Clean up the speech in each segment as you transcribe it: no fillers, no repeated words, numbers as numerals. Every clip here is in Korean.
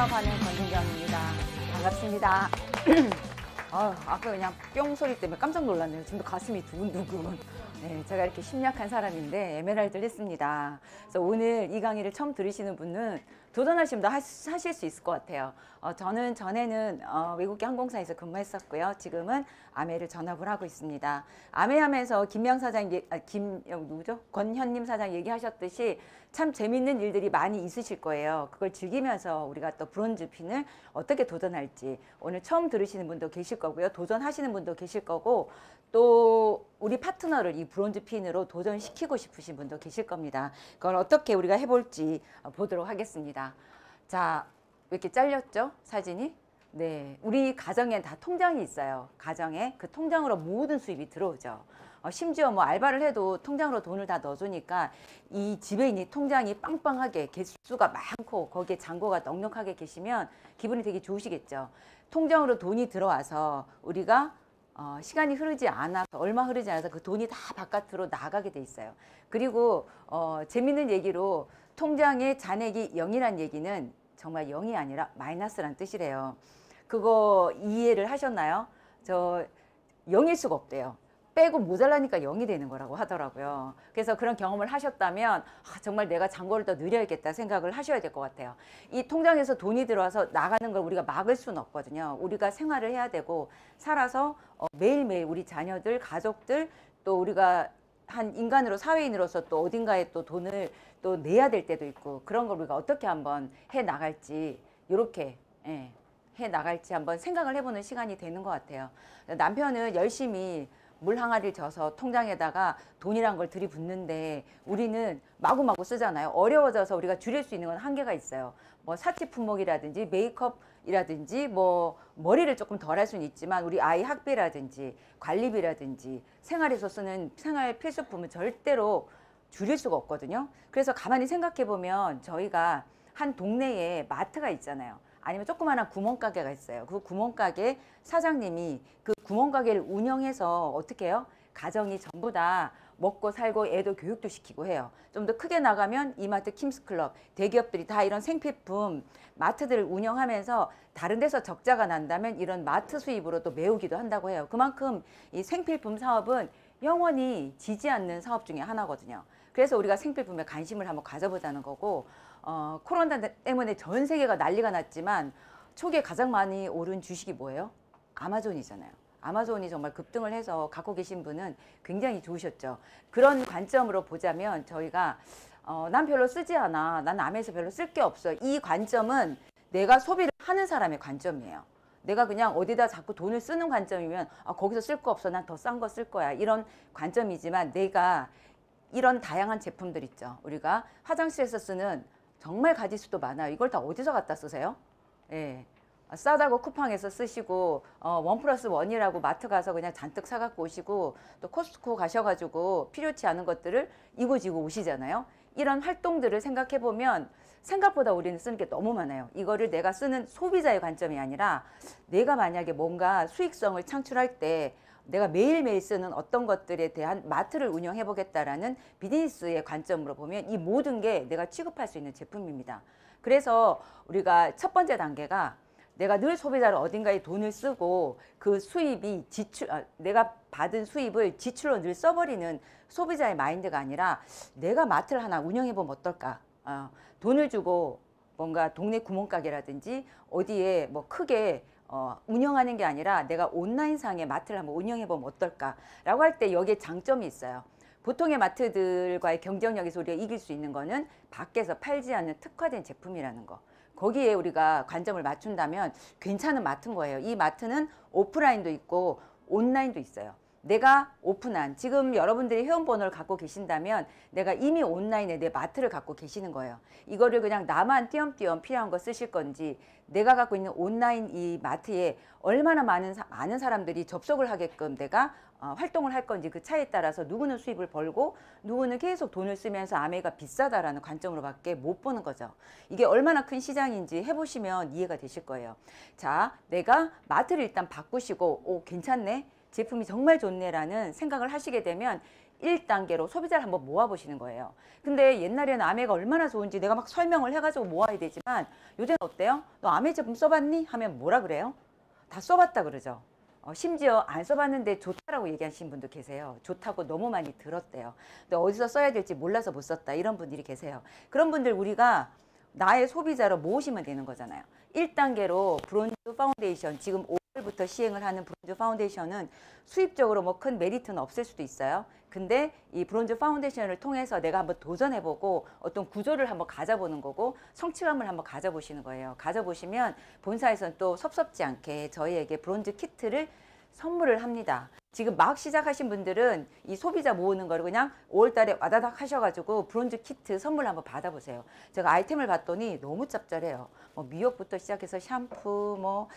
사업하는 권진경입니다. 반갑습니다. 아까 그냥 뿅 소리 때문에 깜짝 놀랐네요. 지금도 가슴이 두근두근. 네, 제가 이렇게 심약한 사람인데 에메랄드를 했습니다. 그래서 오늘 이 강의를 처음 들으시는 분은 도전하시면 하실 수 있을 것 같아요. 저는 전에는 외국계 항공사에서 근무했었고요. 지금은 아메를 전업을 하고 있습니다. 아메 하면서 권현님 사장 얘기하셨듯이 참 재밌는 일들이 많이 있으실 거예요. 그걸 즐기면서 우리가 또 브론즈 핀을 어떻게 도전할지 오늘 처음 들으시는 분도 계실 거고요. 도전하시는 분도 계실 거고 또 우리 파트너를 이 브론즈 핀으로 도전시키고 싶으신 분도 계실 겁니다. 그걸 어떻게 우리가 해볼지 보도록 하겠습니다. 자, 왜 이렇게 잘렸죠? 사진이? 네, 우리 가정에 다 통장이 있어요. 가정에 그 통장으로 모든 수입이 들어오죠. 심지어 뭐 알바를 해도 통장으로 돈을 다 넣어주니까 이 집에 있는 통장이 빵빵하게 개수가 많고 거기에 잔고가 넉넉하게 계시면 기분이 되게 좋으시겠죠. 통장으로 돈이 들어와서 우리가 시간이 흐르지 않아서 얼마 흐르지 않아서 그 돈이 다 바깥으로 나가게 돼 있어요. 그리고 재밌는 얘기로 통장의 잔액이 0이란 얘기는 정말 0이 아니라 마이너스란 뜻이래요. 그거 이해를 하셨나요? 0일 수가 없대요. 빼고 모자라니까 0이 되는 거라고 하더라고요. 그래서 그런 경험을 하셨다면 정말 내가 잔고를 더 늘려야겠다 생각을 하셔야 될 것 같아요. 이 통장에서 돈이 들어와서 나가는 걸 우리가 막을 수는 없거든요. 우리가 생활을 해야 되고 살아서 매일매일 우리 자녀들, 가족들 또 우리가 한 인간으로 사회인으로서 또 어딘가에 또 돈을 또 내야 될 때도 있고 그런 걸 우리가 어떻게 한번 해 나갈지 이렇게 해 나갈지 한번 생각을 해보는 시간이 되는 것 같아요. 남편은 열심히 물 항아리를 져서 통장에다가 돈이란 걸 들이붓는데 우리는 마구마구 쓰잖아요. 어려워져서 우리가 줄일 수 있는 건 한계가 있어요. 뭐 사치 품목이라든지 메이크업이라든지 뭐 머리를 조금 덜 할 수는 있지만 우리 아이 학비라든지 관리비라든지 생활에서 쓰는 생활 필수품은 절대로 줄일 수가 없거든요. 그래서 가만히 생각해 보면 저희가 한 동네에 마트가 있잖아요. 아니면 조그마한 구멍가게가 있어요. 그 구멍가게 사장님이 그 구멍가게를 운영해서 어떻게 해요? 가정이 전부 다 먹고 살고 애도 교육도 시키고 해요. 좀 더 크게 나가면 이마트, 킴스클럽, 대기업들이 다 이런 생필품 마트들을 운영하면서 다른 데서 적자가 난다면 이런 마트 수입으로 또 메우기도 한다고 해요. 그만큼 이 생필품 사업은 영원히 지지 않는 사업 중에 하나거든요. 그래서 우리가 생필품에 관심을 한번 가져보자는 거고 코로나 때문에 전 세계가 난리가 났지만 초기에 가장 많이 오른 주식이 뭐예요? 아마존이잖아요. 아마존이 정말 급등을 해서 갖고 계신 분은 굉장히 좋으셨죠. 그런 관점으로 보자면 저희가 난 별로 쓰지 않아. 난 아메에서 별로 쓸 게 없어. 이 관점은 내가 소비를 하는 사람의 관점이에요. 내가 그냥 어디다 자꾸 돈을 쓰는 관점이면 거기서 쓸 거 없어. 난 더 싼 거 쓸 거야. 이런 관점이지만 내가 이런 다양한 제품들 있죠. 우리가 화장실에서 쓰는 정말 가지수도 많아요. 이걸 다 어디서 갖다 쓰세요? 예. 싸다고 쿠팡에서 쓰시고 1+1이라고 마트 가서 그냥 잔뜩 사갖고 오시고 또 코스트코 가셔가지고 필요치 않은 것들을 이고지고 오시잖아요. 이런 활동들을 생각해보면 생각보다 우리는 쓰는 게 너무 많아요. 이거를 내가 쓰는 소비자의 관점이 아니라 내가 만약에 뭔가 수익성을 창출할 때 내가 매일매일 쓰는 어떤 것들에 대한 마트를 운영해 보겠다라는 비즈니스의 관점으로 보면 이 모든 게 내가 취급할 수 있는 제품입니다. 그래서 우리가 첫 번째 단계가 내가 늘 소비자를 어딘가에 돈을 쓰고 그 수입이 내가 받은 수입을 지출로 늘 써버리는 소비자의 마인드가 아니라 내가 마트를 하나 운영해 보면 어떨까? 돈을 주고 뭔가 동네 구멍가게라든지 어디에 뭐 크게 운영하는 게 아니라 내가 온라인상의 마트를 한번 운영해 보면 어떨까 라고 할 때 여기에 장점이 있어요. 보통의 마트들과의 경쟁력에서 우리가 이길 수 있는 거는 밖에서 팔지 않는 특화된 제품이라는 거. 거기에 우리가 관점을 맞춘다면 괜찮은 마트인 거예요. 이 마트는 오프라인도 있고 온라인도 있어요. 내가 오픈한 지금 여러분들이 회원번호를 갖고 계신다면 내가 이미 온라인에 내 마트를 갖고 계시는 거예요. 이거를 그냥 나만 띄엄띄엄 필요한 거 쓰실 건지 내가 갖고 있는 온라인 이 마트에 얼마나 많은 사람들이 접속을 하게끔 내가 활동을 할 건지 그 차이에 따라서 누구는 수입을 벌고 누구는 계속 돈을 쓰면서 아메가 비싸다라는 관점으로밖에 못 보는 거죠. 이게 얼마나 큰 시장인지 해보시면 이해가 되실 거예요. 자, 내가 마트를 일단 바꾸시고 괜찮네? 제품이 정말 좋네라는 생각을 하시게 되면 1단계로 소비자를 한번 모아보시는 거예요. 근데 옛날에는 아메가 얼마나 좋은지 내가 막 설명을 해가지고 모아야 되지만 요새는 어때요? 너 아메 제품 써봤니? 하면 뭐라 그래요? 다 써봤다 그러죠. 심지어 안 써봤는데 좋다라고 얘기하시는 분도 계세요. 좋다고 너무 많이 들었대요. 근데 어디서 써야 될지 몰라서 못 썼다 이런 분들이 계세요. 그런 분들 우리가 나의 소비자로 모으시면 되는 거잖아요. 1단계로 브론즈 파운데이션, 지금 5월부터 시행을 하는 브론즈 파운데이션은 수입적으로 뭐 큰 메리트는 없을 수도 있어요. 근데 이 브론즈 파운데이션을 통해서 내가 한번 도전해보고 어떤 구조를 한번 가져보는 거고 성취감을 한번 가져보시는 거예요. 가져보시면 본사에서는 또 섭섭지 않게 저희에게 브론즈 키트를 선물을 합니다. 지금 막 시작하신 분들은 이 소비자 모으는 거를 그냥 5월달에 와다닥 하셔가지고 브론즈 키트 선물 한번 받아보세요. 제가 아이템을 봤더니 너무 짭짤해요. 뭐 미역부터 시작해서 샴푸, 뭐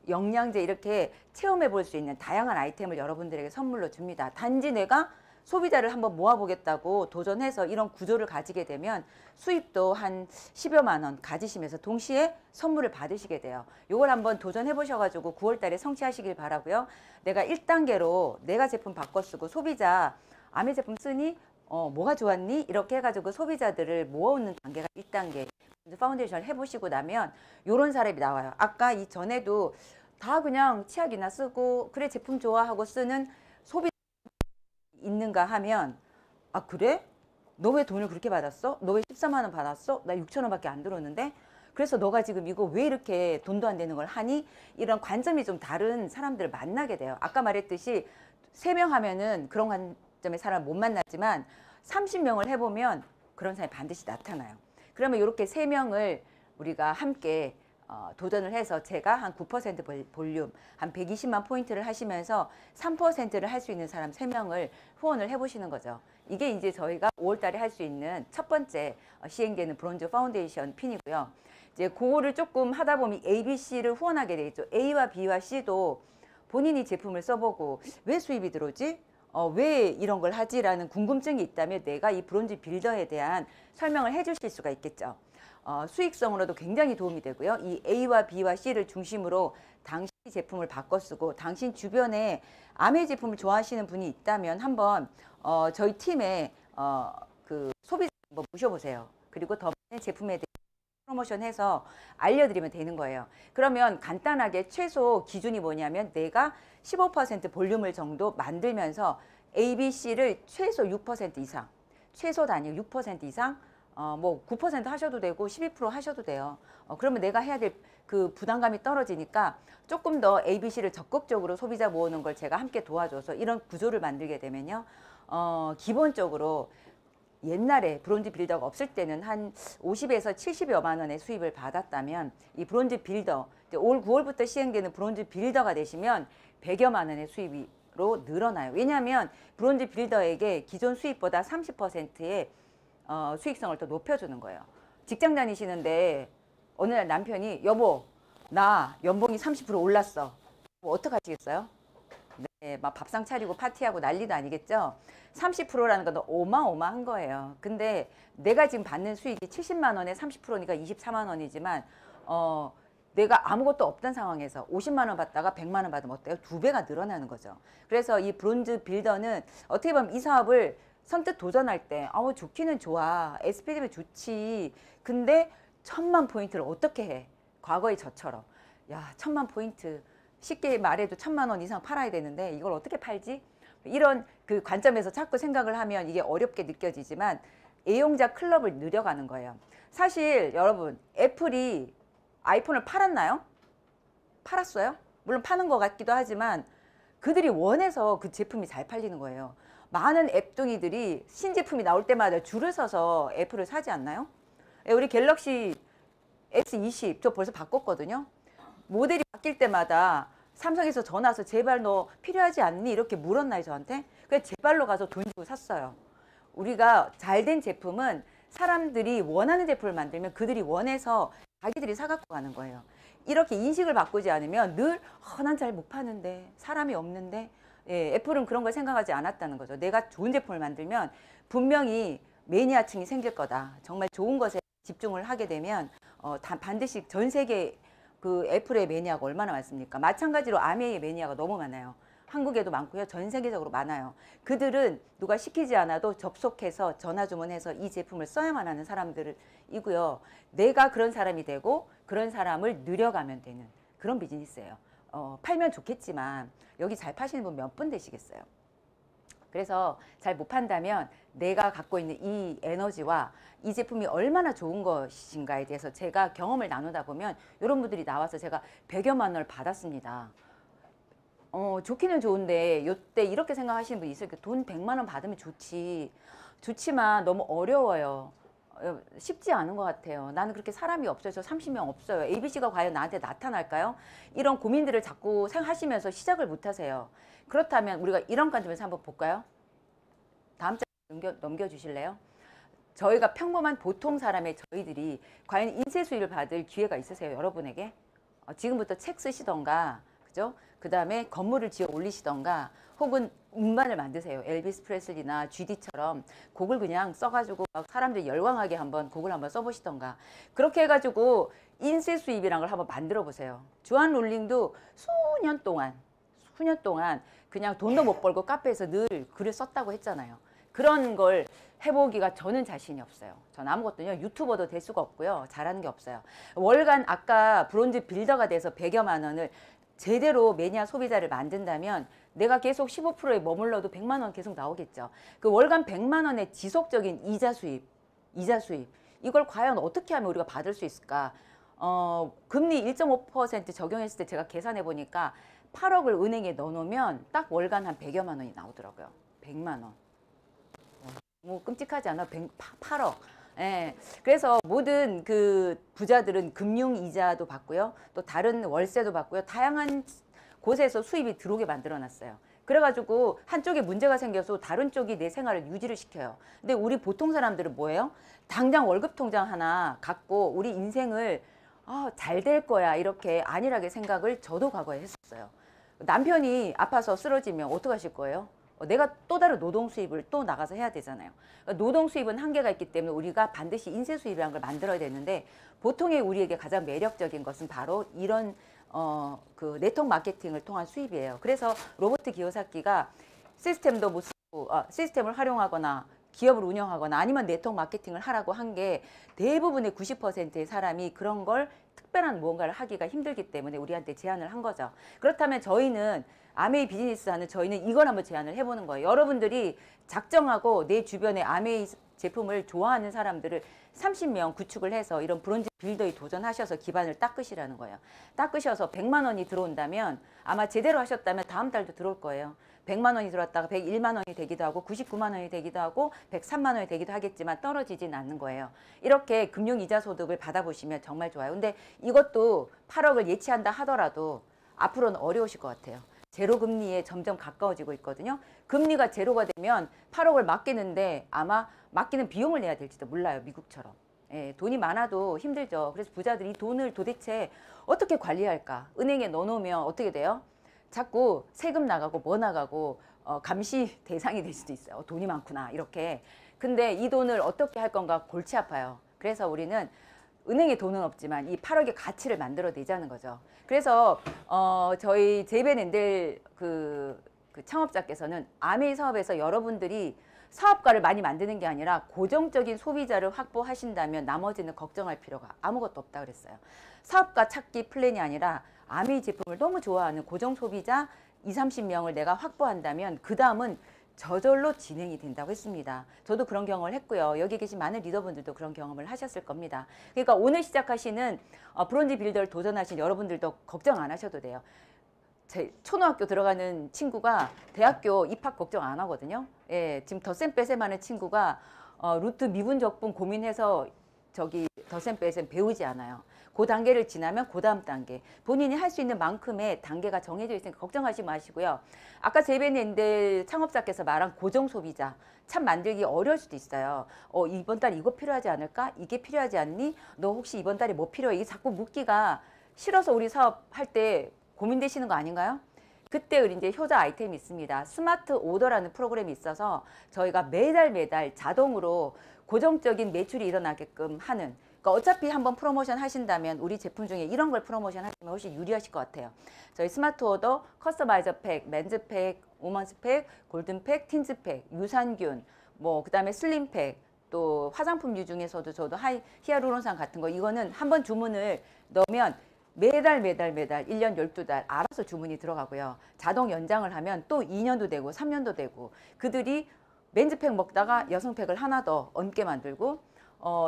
영양제 이렇게 체험해 볼 수 있는 다양한 아이템을 여러분들에게 선물로 줍니다. 단지 내가 소비자를 한번 모아보겠다고 도전해서 이런 구조를 가지게 되면 수입도 한 10여만 원 가지시면서 동시에 선물을 받으시게 돼요. 이걸 한번 도전해 보셔가지고 9월 달에 성취하시길 바라고요. 내가 1단계로 내가 제품 바꿔 쓰고 소비자 아메 제품 쓰니? 뭐가 좋았니? 이렇게 해가지고 소비자들을 모아오는 단계가 1단계 파운데이션을 해보시고 나면 이런 사람이 나와요. 아까 이전에도 다 그냥 치약이나 쓰고 그래 제품 좋아하고 쓰는 소비 있는가 하면 아 그래? 너 왜 돈을 그렇게 받았어? 너 왜 14만 원 받았어? 나 6천 원밖에 안 들었는데? 그래서 너가 지금 이거 왜 이렇게 돈도 안 되는 걸 하니? 이런 관점이 좀 다른 사람들을 만나게 돼요. 아까 말했듯이 3명 하면은 그런 관점의 사람을 못 만났지만 30명을 해보면 그런 사람이 반드시 나타나요. 그러면 이렇게 3명을 우리가 함께 도전을 해서 제가 한 9% 볼륨, 한 120만 포인트를 하시면서 3%를 할 수 있는 사람 3명을 후원을 해보시는 거죠. 이게 이제 저희가 5월 달에 할 수 있는 첫 번째 시행되는 브론즈 파운데이션 핀이고요. 이제 그거를 조금 하다 보면 A, B, C를 후원하게 되겠죠. A와 B와 C도 본인이 제품을 써보고 왜 수입이 들어오지? 왜 이런 걸 하지라는 궁금증이 있다면 내가 이 브론즈 빌더에 대한 설명을 해주실 수가 있겠죠. 수익성으로도 굉장히 도움이 되고요. 이 A와 B와 C를 중심으로 당신 제품을 바꿔 쓰고 당신 주변에 아메 제품을 좋아하시는 분이 있다면 한번 저희 팀에 그 소비자 한번 모셔보세요. 그리고 더 많은 제품에 대해 프로모션해서 알려드리면 되는 거예요. 그러면 간단하게 최소 기준이 뭐냐면 내가 15% 볼륨을 정도 만들면서 A, B, C를 최소 6% 이상, 최소 단위 6% 이상 뭐 9% 하셔도 되고 12% 하셔도 돼요. 그러면 내가 해야 될 그 부담감이 떨어지니까 조금 더 ABC를 적극적으로 소비자 모으는 걸 제가 함께 도와줘서 이런 구조를 만들게 되면요. 기본적으로 옛날에 브론즈 빌더가 없을 때는 한 50에서 70여만 원의 수입을 받았다면 이 브론즈 빌더, 올 9월부터 시행되는 브론즈 빌더가 되시면 100여만 원의 수입으로 늘어나요. 왜냐하면 브론즈 빌더에게 기존 수입보다 30%의 수익성을 더 높여주는 거예요. 직장 다니시는데 어느 날 남편이 여보 나 연봉이 30% 올랐어. 뭐 어떡하시겠어요? 네, 막 밥상 차리고 파티하고 난리도 아니겠죠? 30%라는 건 어마어마한 거예요. 근데 내가 지금 받는 수익이 70만 원에 30%니까 24만 원이지만 내가 아무것도 없던 상황에서 50만 원 받다가 100만 원 받으면 어때요? 2배가 늘어나는 거죠. 그래서 이 브론즈 빌더는 어떻게 보면 이 사업을 선뜻 도전할 때 좋기는 좋아. SPD면 좋지. 근데 1000만 포인트를 어떻게 해? 과거의 저처럼. 야, 1000만 포인트. 쉽게 말해도 1000만 원 이상 팔아야 되는데 이걸 어떻게 팔지? 이런 그 관점에서 자꾸 생각을 하면 이게 어렵게 느껴지지만 애용자 클럽을 늘려가는 거예요. 사실 여러분 애플이 아이폰을 팔았나요? 팔았어요? 물론 파는 것 같기도 하지만 그들이 원해서 그 제품이 잘 팔리는 거예요. 많은 앱둥이들이 신제품이 나올 때마다 줄을 서서 애플을 사지 않나요? 우리 갤럭시 S20 저 벌써 바꿨거든요. 모델이 바뀔 때마다 삼성에서 전화 와서 제발 너 필요하지 않니? 이렇게 물었나요 저한테? 그래서 제 발로 가서 돈 주고 샀어요. 우리가 잘된 제품은 사람들이 원하는 제품을 만들면 그들이 원해서 자기들이 사갖고 가는 거예요. 이렇게 인식을 바꾸지 않으면 늘 난 잘 못 파는데 사람이 없는데 애플은 그런 걸 생각하지 않았다는 거죠. 내가 좋은 제품을 만들면 분명히 매니아층이 생길 거다. 정말 좋은 것에 집중을 하게 되면 반드시 전 세계 그 애플의 매니아가 얼마나 많습니까? 마찬가지로 아메의 매니아가 너무 많아요. 한국에도 많고요. 전 세계적으로 많아요. 그들은 누가 시키지 않아도 접속해서 전화 주문해서 이 제품을 써야만 하는 사람들이고요. 내가 그런 사람이 되고 그런 사람을 늘려가면 되는 그런 비즈니스예요. 팔면 좋겠지만 여기 잘 파시는 분 몇 분 되시겠어요? 그래서 잘 못 판다면 내가 갖고 있는 이 에너지와 이 제품이 얼마나 좋은 것인가에 대해서 제가 경험을 나누다 보면 이런 분들이 나와서 제가 100여만 원을 받았습니다. 좋기는 좋은데 요때 이렇게 생각하시는 분이 있어요. 돈 100만 원 받으면 좋지만 너무 어려워요. 쉽지 않은 것 같아요. 나는 그렇게 사람이 없어요. 저 30명 없어요. ABC가 과연 나한테 나타날까요? 이런 고민들을 자꾸 생각하시면서 시작을 못 하세요. 그렇다면 우리가 이런 관점에서 한번 볼까요? 다음 장 넘겨주실래요? 저희가 평범한 보통 사람의 저희들이 과연 인쇄 수입을 받을 기회가 있으세요? 여러분에게? 지금부터 책 쓰시던가, 그죠? 그 다음에 건물을 지어 올리시던가, 혹은 음반을 만드세요. 엘비스 프레슬리나 GD처럼 곡을 그냥 써가지고 막 사람들 열광하게 한번 곡을 한번 써보시던가. 그렇게 해가지고 인쇄 수입이란 걸 한번 만들어 보세요. 주한 롤링도 수년 동안 그냥 돈도 못 벌고 카페에서 늘 글을 썼다고 했잖아요. 그런 걸 해보기가 저는 자신이 없어요. 전 아무것도요. 유튜버도 될 수가 없고요. 잘하는 게 없어요. 월간 아까 브론즈 빌더가 돼서 100여만 원을 제대로 매니아 소비자를 만든다면 내가 계속 15%에 머물러도 100만 원 계속 나오겠죠. 그 월간 100만 원의 지속적인 이자 수입 이걸 과연 어떻게 하면 우리가 받을 수 있을까? 금리 1.5% 적용했을 때 제가 계산해 보니까 8억을 은행에 넣어놓으면 딱 월간 한 100여만 원이 나오더라고요. 100만 원. 너무 끔찍하지 않아? 8억. 예. 그래서 모든 그 부자들은 금융 이자도 받고요. 또 다른 월세도 받고요. 다양한 곳에서 수입이 들어오게 만들어 놨어요. 그래가지고 한쪽에 문제가 생겨서 다른 쪽이 내 생활을 유지를 시켜요. 근데 우리 보통 사람들은 뭐예요? 당장 월급 통장 하나 갖고 우리 인생을 잘 될 거야 이렇게 안일하게 생각을 저도 과거에 했었어요. 남편이 아파서 쓰러지면 어떡하실 거예요? 내가 또 다른 노동 수입을 또 나가서 해야 되잖아요. 노동 수입은 한계가 있기 때문에 우리가 반드시 인쇄 수입이라는 걸 만들어야 되는데 보통의 우리에게 가장 매력적인 것은 바로 이런 그 네트워크 마케팅을 통한 수입이에요. 그래서 로버트 기요사키가 시스템도 못 쓰고 시스템을 활용하거나 기업을 운영하거나 아니면 네트워크 마케팅을 하라고 한 게 대부분의 90%의 사람이 그런 걸 특별한 무언가를 하기가 힘들기 때문에 우리한테 제안을 한 거죠. 그렇다면 저희는 아메이 비즈니스 하는 저희는 이걸 한번 제안을 해보는 거예요. 여러분들이 작정하고 내 주변에 아메이 제품을 좋아하는 사람들을 30명 구축을 해서 이런 브론즈 빌더에 도전하셔서 기반을 닦으시라는 거예요. 닦으셔서 100만 원이 들어온다면 아마 제대로 하셨다면 다음 달도 들어올 거예요. 100만 원이 들어왔다가 101만 원이 되기도 하고 99만 원이 되기도 하고 103만 원이 되기도 하겠지만 떨어지진 않는 거예요. 이렇게 금융이자 소득을 받아보시면 정말 좋아요. 근데 이것도 8억을 예치한다 하더라도 앞으로는 어려우실 것 같아요. 제로 금리에 점점 가까워지고 있거든요. 금리가 제로가 되면 8억을 맡기는데 아마 맡기는 비용을 내야 될지도 몰라요. 미국처럼. 예, 돈이 많아도 힘들죠. 그래서 부자들이 이 돈을 도대체 어떻게 관리할까? 은행에 넣어놓으면 어떻게 돼요? 자꾸 세금 나가고 뭐 나가고 감시 대상이 될 수도 있어요. 돈이 많구나 이렇게. 근데 이 돈을 어떻게 할 건가 골치 아파요. 그래서 우리는 은행에 돈은 없지만 이 8억의 가치를 만들어내자는 거죠. 그래서 저희 제벤&델 그 창업자께서는 아메이 사업에서 여러분들이 사업가를 많이 만드는 게 아니라 고정적인 소비자를 확보하신다면 나머지는 걱정할 필요가 아무것도 없다 그랬어요. 사업가 찾기 플랜이 아니라 아메이 제품을 너무 좋아하는 고정 소비자 20-30명을 내가 확보한다면 그 다음은 저절로 진행이 된다고 했습니다. 저도 그런 경험을 했고요. 여기 계신 많은 리더분들도 그런 경험을 하셨을 겁니다. 그러니까 오늘 시작하시는 브론즈 빌더를 도전하신 여러분들도 걱정 안 하셔도 돼요. 제 초등학교 들어가는 친구가 대학교 입학 걱정 안 하거든요. 예, 지금 덧셈 빼셈 하는 친구가 루트 미분 적분 고민해서 저기 덧셈 빼셈 배우지 않아요. 그 단계를 지나면 그 다음 단계 본인이 할 수 있는 만큼의 단계가 정해져 있으니까 걱정하지 마시고요. 아까 제벤&델 창업자께서 말한 고정 소비자 참 만들기 어려울 수도 있어요. 이번 달 이거 필요하지 않을까? 이게 필요하지 않니? 너 혹시 이번 달에 뭐 필요해? 이게 자꾸 묻기가 싫어서 우리 사업 할 때 고민되시는 거 아닌가요? 그때 이제 효자 아이템이 있습니다. 스마트 오더라는 프로그램이 있어서 저희가 매달 자동으로 고정적인 매출이 일어나게끔 하는, 그러니까 어차피 한번 프로모션 하신다면 우리 제품 중에 이런 걸 프로모션 하시면 훨씬 유리하실 것 같아요. 저희 스마트 오더, 커스터마이저 팩, 맨즈 팩, 우먼스 팩, 골든 팩, 틴즈 팩, 유산균, 뭐 그다음에 슬림 팩, 또 화장품류 중에서도 저도 히아루론산 같은 거, 이거는 한번 주문을 넣으면 매달 1년 12달 알아서 주문이 들어가고요. 자동 연장을 하면 또 2년도 되고 3년도 되고, 그들이 맨즈팩 먹다가 여성팩을 하나 더 얹게 만들고,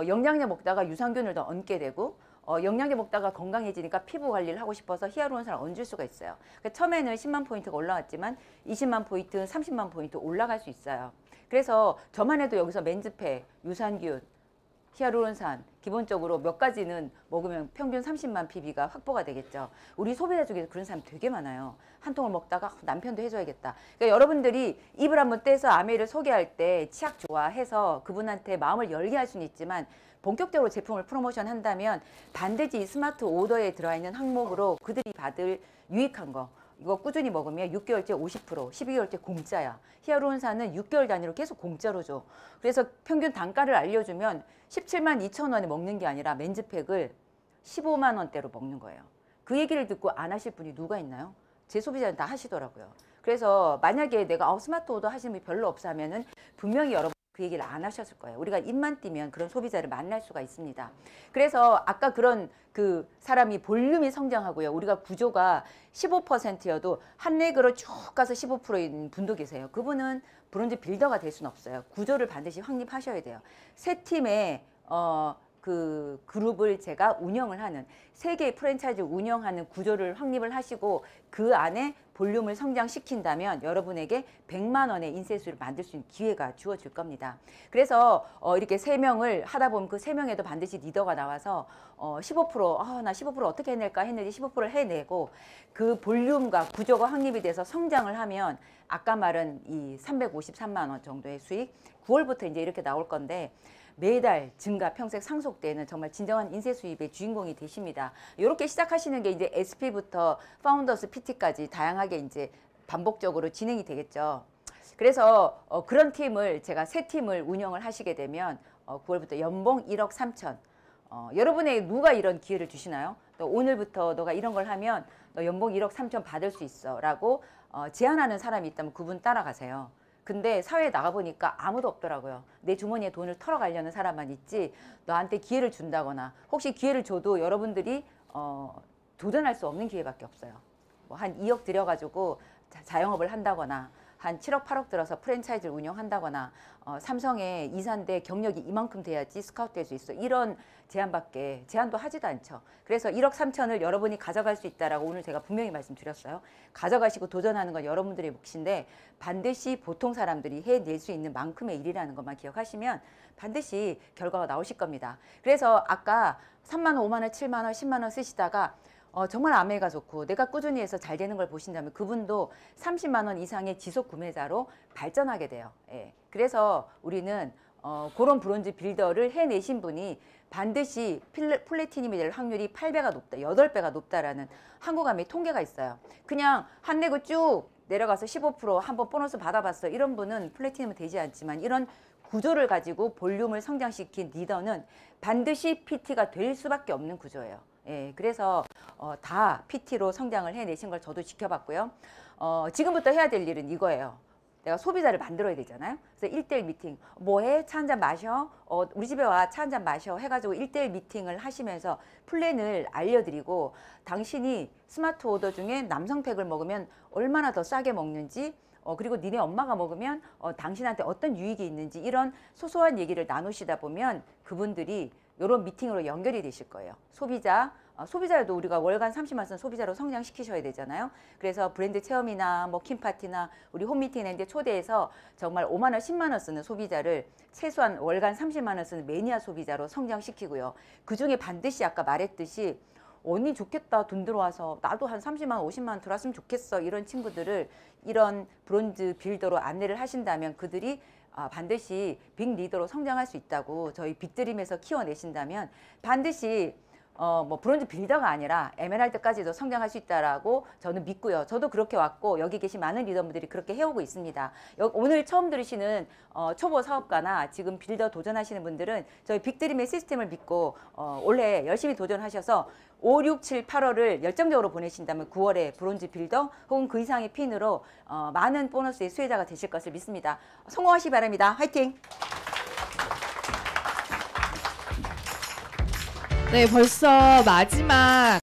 영양제 먹다가 유산균을 더 얹게 되고, 영양제 먹다가 건강해지니까 피부 관리를 하고 싶어서 히아루론산을 얹을 수가 있어요. 그러니까 처음에는 10만 포인트가 올라왔지만 20만 포인트, 30만 포인트 올라갈 수 있어요. 그래서 저만 해도 여기서 맨즈팩, 유산균, 히아루론산 기본적으로 몇 가지는 먹으면 평균 30만 PB가 확보가 되겠죠. 우리 소비자 중에서 그런 사람 되게 많아요. 한 통을 먹다가 남편도 해줘야겠다. 그러니까 여러분들이 입을 한번 떼서 아메이를 소개할 때 치약 좋아해서 그분한테 마음을 열게 할 수는 있지만, 본격적으로 제품을 프로모션 한다면 반드시 스마트 오더에 들어가 있는 항목으로 그들이 받을 유익한 거, 이거 꾸준히 먹으면 6개월째 50%, 12개월째 공짜야. 히아루론산은 6개월 단위로 계속 공짜로 줘. 그래서 평균 단가를 알려주면 17만 2천 원에 먹는 게 아니라 맨즈팩을 15만 원대로 먹는 거예요. 그 얘기를 듣고 안 하실 분이 누가 있나요? 제 소비자는 다 하시더라고요. 그래서 만약에 내가 스마트 오더 하시는 분이 별로 없어 하면은 분명히 여러분 그 얘기를 안 하셨을 거예요. 우리가 입만 띄면 그런 소비자를 만날 수가 있습니다. 그래서 아까 그런 그 사람이 볼륨이 성장하고요. 우리가 구조가 15%여도 한 렉으로 쭉 가서 15%인 분도 계세요. 그분은 브론즈 빌더가 될 수는 없어요. 구조를 반드시 확립하셔야 돼요. 세 팀의 그 그룹을 제가 운영을 하는, 세 개의 프랜차이즈 운영하는 구조를 확립을 하시고 그 안에 볼륨을 성장시킨다면 여러분에게 100만 원의 인쇄수를 만들 수 있는 기회가 주어질 겁니다. 그래서 이렇게 3명을 하다 보면 그 3명에도 반드시 리더가 나와서 15% 나 15% 어떻게 해낼까 했는데 15%를 해내고 그 볼륨과 구조가 확립이 돼서 성장을 하면 아까 말한 이 353만 원 정도의 수익, 9월부터 이제 이렇게 나올 건데 매달 증가, 평생 상속되는 정말 진정한 인쇄 수입의 주인공이 되십니다. 이렇게 시작하시는 게 이제 SP부터 파운더스 PT까지 다양하게 이제 반복적으로 진행이 되겠죠. 그래서 그런 팀을 제가 세 팀을 운영을 하시게 되면 9월부터 연봉 1억 3천. 여러분의 누가 이런 기회를 주시나요? 또 오늘부터 너가 이런 걸 하면 너 연봉 1억 3천 받을 수 있어 라고 제안하는 사람이 있다면 그분 따라가세요. 근데 사회에 나가보니까 아무도 없더라고요. 내 주머니에 돈을 털어가려는 사람만 있지 너한테 기회를 준다거나, 혹시 기회를 줘도 여러분들이 도전할 수 없는 기회밖에 없어요. 뭐 한 2억 들여가지고 자영업을 한다거나, 한 7억 8억 들어서 프랜차이즈를 운영한다거나, 삼성의 이사인데 경력이 이만큼 돼야지 스카우트 될 수 있어, 이런 제안도 하지도 않죠. 그래서 1억 3천을 여러분이 가져갈 수 있다라고 오늘 제가 분명히 말씀드렸어요. 가져가시고 도전하는 건 여러분들의 몫인데 반드시 보통 사람들이 해낼 수 있는 만큼의 일이라는 것만 기억하시면 반드시 결과가 나오실 겁니다. 그래서 아까 3만 원, 5만 원, 7만 원, 10만 원 쓰시다가 정말 아메가 좋고 내가 꾸준히 해서 잘 되는 걸 보신다면 그분도 30만 원 이상의 지속 구매자로 발전하게 돼요. 예. 그래서 우리는 그런 브론즈 빌더를 해내신 분이 반드시 플래티늄이 될 확률이 8배가 높다, 8배가 높다라는 한국암의 통계가 있어요. 그냥 한 내고 쭉 내려가서 15% 한번 보너스 받아봤어, 이런 분은 플래티늄은 되지 않지만 이런 구조를 가지고 볼륨을 성장시킨 리더는 반드시 PT가 될 수밖에 없는 구조예요. 예, 그래서 다 PT로 성장을 해내신 걸 저도 지켜봤고요. 지금부터 해야 될 일은 이거예요. 내가 소비자를 만들어야 되잖아요. 그래서 1대1 미팅, 뭐해? 차 한잔 마셔? 우리 집에 와, 차 한잔 마셔 해가지고 1대1 미팅을 하시면서 플랜을 알려드리고, 당신이 스마트 오더 중에 남성팩을 먹으면 얼마나 더 싸게 먹는지, 그리고 니네 엄마가 먹으면 당신한테 어떤 유익이 있는지, 이런 소소한 얘기를 나누시다 보면 그분들이 이런 미팅으로 연결이 되실 거예요. 소비자여도 우리가 월간 30만 쓴 소비자로 성장시키셔야 되잖아요. 그래서 브랜드 체험이나 뭐 킴파티나 우리 홈미팅 앤데 초대해서 정말 5만 원, 10만 원 쓰는 소비자를 최소한 월간 30만 원 쓰는 매니아 소비자로 성장시키고요. 그중에 반드시 아까 말했듯이 언니 좋겠다, 돈 들어와서 나도 한 30만 원, 50만 원 들어왔으면 좋겠어, 이런 친구들을 이런 브론즈 빌더로 안내를 하신다면 그들이 반드시 빅 리더로 성장할 수 있다고 저희 빅드림에서 키워내신다면 반드시 뭐 브론즈 빌더가 아니라 에메랄드까지도 성장할 수 있다라고 저는 믿고요. 저도 그렇게 왔고 여기 계신 많은 리더분들이 그렇게 해오고 있습니다. 오늘 처음 들으시는 초보 사업가나 지금 빌더 도전하시는 분들은 저희 빅드림의 시스템을 믿고 올해 열심히 도전하셔서 5, 6, 7, 8월을 열정적으로 보내신다면 9월에 브론즈 빌더 혹은 그 이상의 핀으로 많은 보너스의 수혜자가 되실 것을 믿습니다. 성공하시기 바랍니다. 화이팅! 네, 벌써 마지막